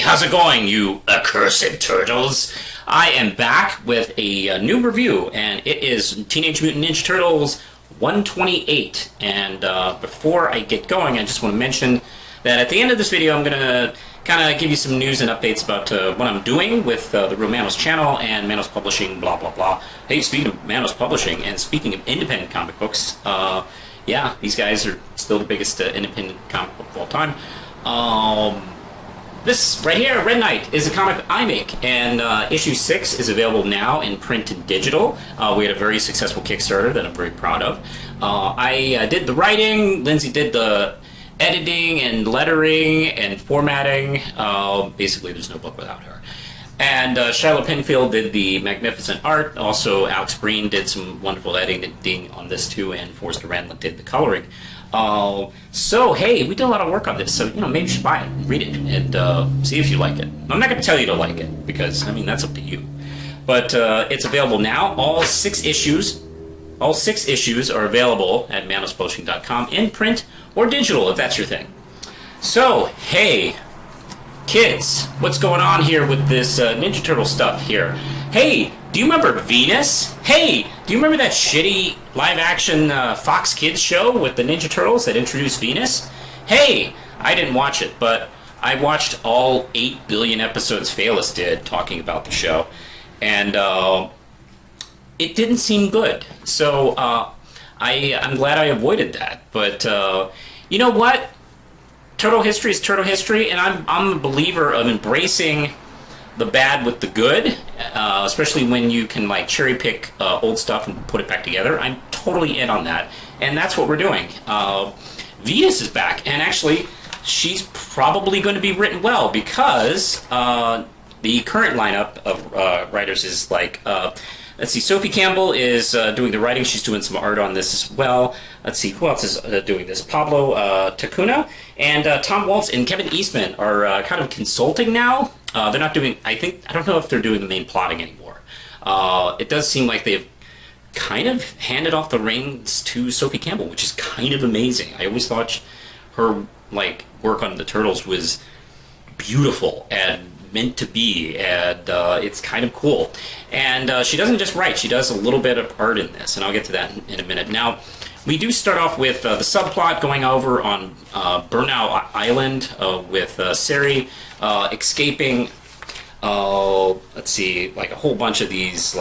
how's it going, you accursed turtles? I am back with a new review, and it is Teenage Mutant Ninja Turtles 128. And before I get going, I just want to mention that at the end of this video, I'm going to kind of give you some news and updates about what I'm doing with the Real Manos channel and Manos Publishing, blah, blah, blah. Hey, speaking of Manos Publishing and speaking of independent comic books, yeah, these guys are still the biggest independent comic book of all time. This right here, Red Knight, is a comic I make, and issue 6 is available now in print and digital. We had a very successful Kickstarter that I'm very proud of. I did the writing, Lindsay did the editing and lettering and formatting. Basically, there's no book without her. And Shiloh Penfield did the magnificent art. Also, Alex Breen did some wonderful editing on this too, and Forrester Randland did the coloring. So, hey, we did a lot of work on this, so, maybe you should buy it, read it, and see if you like it. I'm not going to tell you to like it, because, that's up to you. But it's available now. All six issues are available at manospublishing.com in print or digital, if that's your thing. So, hey, kids, what's going on here with this Ninja Turtle stuff here? Hey, do you remember Venus? Hey, do you remember that shitty live-action Fox Kids show with the Ninja Turtles that introduced Venus? Hey, I didn't watch it, but I watched all 8 billion episodes Phalis did talking about the show, and it didn't seem good. So I'm glad I avoided that. But you know what? Turtle history is turtle history, and I'm a believer of embracing the bad with the good, especially when you can cherry pick old stuff and put it back together. I'm totally in on that, and that's what we're doing. Venus is back, and actually, she's probably going to be written well because the current lineup of writers is let's see, Sophie Campbell is doing the writing. She's doing some art on this as well. Let's see, who else is doing this? Pablo Tacuna and Tom Waltz and Kevin Eastman are kind of consulting now. They're not doing, I don't know if they're doing the main plotting anymore. It does seem like they've kind of handed off the reins to Sophie Campbell, which is kind of amazing. I always thought her work on the Turtles was beautiful and meant to be, and it's kind of cool. And she doesn't just write, she does a little bit of art in this, and I'll get to that in a minute. Now, we do start off with the subplot going over on Burnout Island with Sari escaping, let's see, a whole bunch of these,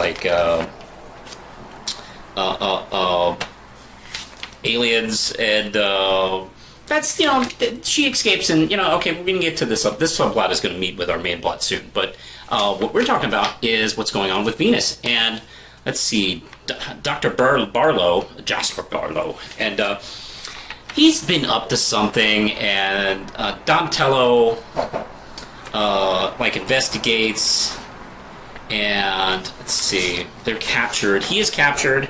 aliens, and that's, she escapes, and, okay, we're going to get to this. This subplot is going to meet with our main plot soon, but what we're talking about is what's going on with Venus. And let's see, Dr. Barlow, Jasper Barlow, and he's been up to something, and Donatello, investigates, and let's see, they're captured. He is captured.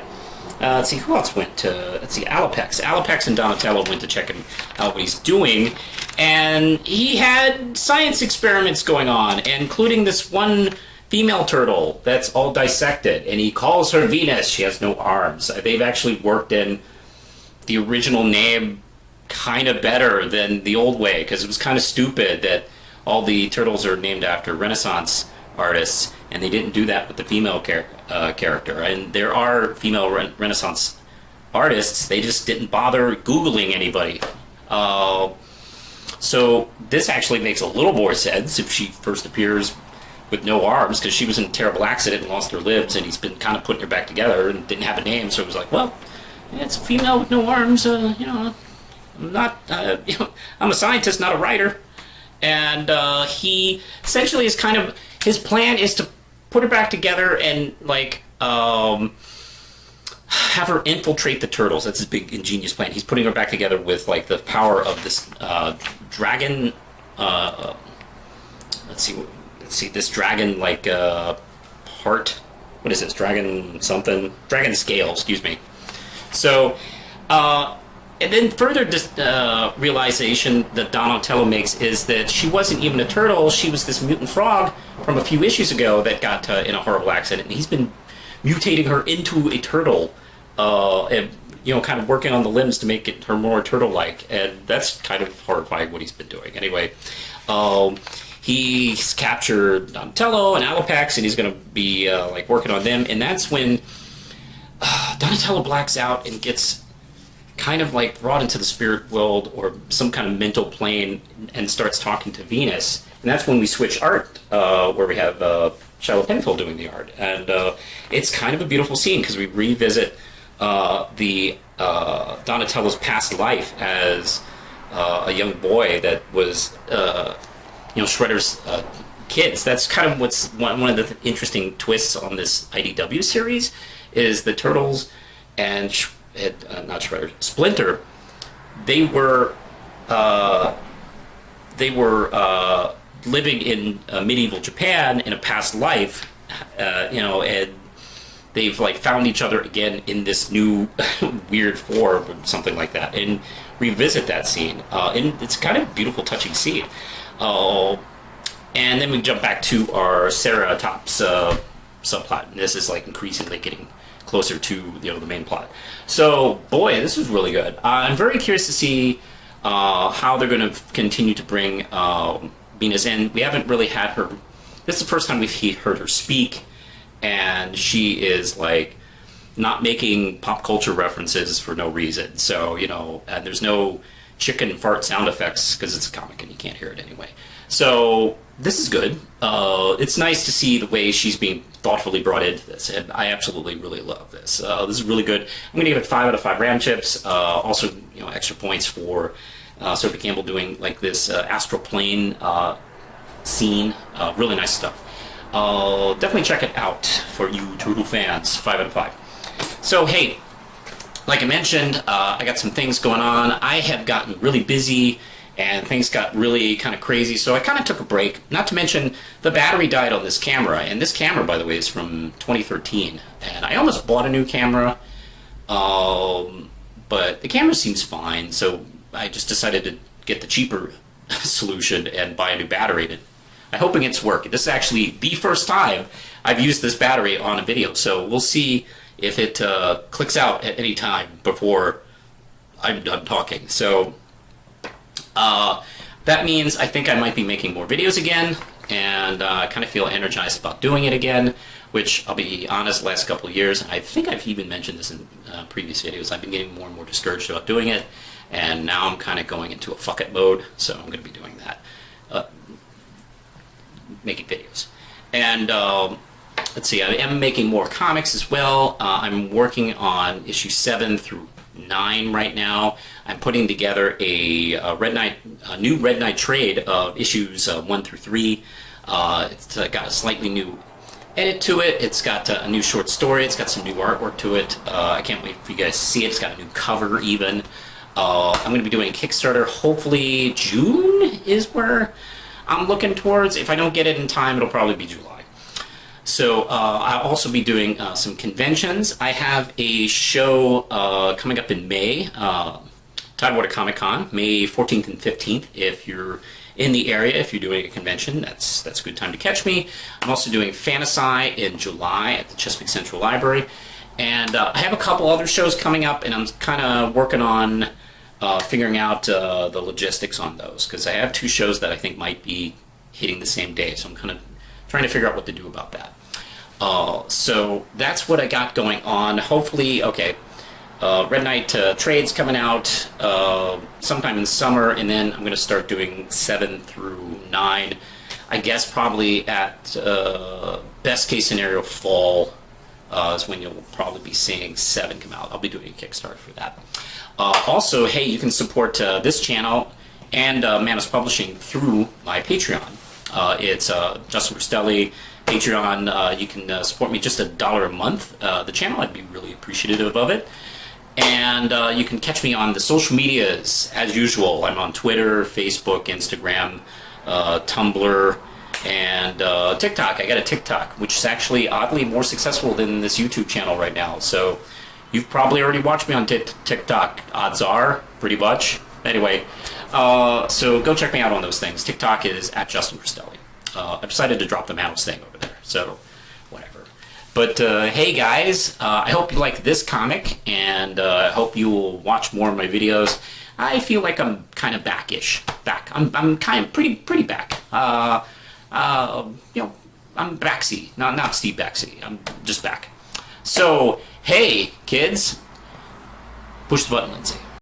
Let's see, who else went to, let's see, Alapex. Alapex and Donatello went to check out what he's doing, and he had science experiments going on, including this one female turtle that's all dissected, and he calls her Venus. She has no arms. They've actually worked in the original name kind of better than the old way, because it was kind of stupid that all the turtles are named after Renaissance artists, and they didn't do that with the female character. And there are female Renaissance artists, they just didn't bother Googling anybody. So this actually makes a little more sense if she first appears with no arms, because she was in a terrible accident and lost her limbs, and he's been kind of putting her back together and didn't have a name, so it was well, it's a female with no arms, I'm not, I'm a scientist, not a writer. And he essentially is kind of, his plan is to put her back together and have her infiltrate the Turtles. That's his big ingenious plan. He's putting her back together with the power of this dragon. Let's see, this dragon heart. What is this? Dragon something? Dragon scale. Excuse me. So. And then further realization that Donatello makes is that she wasn't even a turtle, she was this mutant frog from a few issues ago that got in a horrible accident, and he's been mutating her into a turtle, and kind of working on the limbs to make her more turtle-like, and that's kind of horrifying what he's been doing. Anyway, he's captured Donatello and Alopex, and he's going to be like working on them. And that's when Donatello blacks out and gets kind of like brought into the spirit world or some kind of mental plane and starts talking to Venus. And that's when we switch art, where we have Shiloh Penfield doing the art. And it's kind of a beautiful scene because we revisit the Donatello's past life as a young boy that was, Shredder's kids. That's kind of what's one of the interesting twists on this IDW series is the Turtles and not Shredder, Splinter. They were living in medieval Japan in a past life, and they've like found each other again in this new weird form or something like that, and revisit that scene. And it's kind of a beautiful, touching scene. And then we jump back to our Ceratops subplot, and this is like increasingly getting closer to the main plot. So, boy, this was really good. I'm very curious to see how they're going to continue to bring Venus in. We haven't really had her. This is the first time we've heard her speak, and she is like not making pop culture references for no reason. So, and there's no chicken fart sound effects because it's a comic and you can't hear it anyway. So this is good. It's nice to see the way she's being thoughtfully brought into this, and I absolutely really love this. This is really good. I'm going to give it 5 out of 5 RAM chips. Also, extra points for Sophie Campbell doing like this astral plane scene. Really nice stuff. Definitely check it out for you Turtle fans. 5 out of 5. So hey, like I mentioned, I got some things going on. I have gotten really busy and things got really kind of crazy, so I kind of took a break. Not to mention, the battery died on this camera, and this camera, by the way, is from 2013. And I almost bought a new camera, but the camera seems fine, so I just decided to get the cheaper solution and buy a new battery. And I'm hoping it's working. This is actually the first time I've used this battery on a video, so we'll see if it clicks out at any time before I'm done talking. So that means I think I might be making more videos again, and I kind of feel energized about doing it again, which I'll be honest, the last couple of years, I think I've even mentioned this in previous videos, I've been getting more and more discouraged about doing it, and now I'm kind of going into a fuck it mode, so I'm going to be doing that, making videos. And let's see, I am making more comics as well. I'm working on issue 7 through 9 right now. I'm putting together a new Red Knight trade of issues 1 through 3. It's got a slightly new edit to it. It's got a new short story. It's got some new artwork to it. I can't wait for you guys to see it. It's got a new cover even. I'm going to be doing a Kickstarter. Hopefully June is where I'm looking towards. If I don't get it in time, it'll probably be July. So I'll also be doing some conventions. I have a show coming up in May, Tidewater Comic Con, May 14th and 15th. If you're in the area, if you're doing a convention, that's a good time to catch me. I'm also doing Fantasy in July at the Chesapeake Central Library. And I have a couple other shows coming up, and I'm kind of working on figuring out the logistics on those, because I have 2 shows that I think might be hitting the same day, so I'm kind of trying to figure out what to do about that. So that's what I got going on. Hopefully, okay, Red Knight trade's coming out sometime in the summer, and then I'm going to start doing 7 through 9. I guess probably at best case scenario fall is when you'll probably be seeing 7 come out. I'll be doing a Kickstarter for that. Also, hey, you can support this channel and Manus Publishing through my Patreon. It's Justin Cristelli Patreon. You can support me just $1 a month. The channel, I'd be really appreciative of it. And you can catch me on the social medias as usual. I'm on Twitter, Facebook, Instagram, Tumblr, and TikTok. I got a TikTok, which is actually oddly more successful than this YouTube channel right now. So you've probably already watched me on TikTok. Odds are, pretty much. Anyway, so go check me out on those things. TikTok is at Justin Cristelli. I've decided to drop the mouse thing over there, so whatever. But hey guys, I hope you like this comic, and I hope you will watch more of my videos. I feel like I'm kind of back. I'm kind of pretty back. you know, I'm backsy, not Steve Backsy. I'm just back. So, hey, kids, push the button, Lindsay.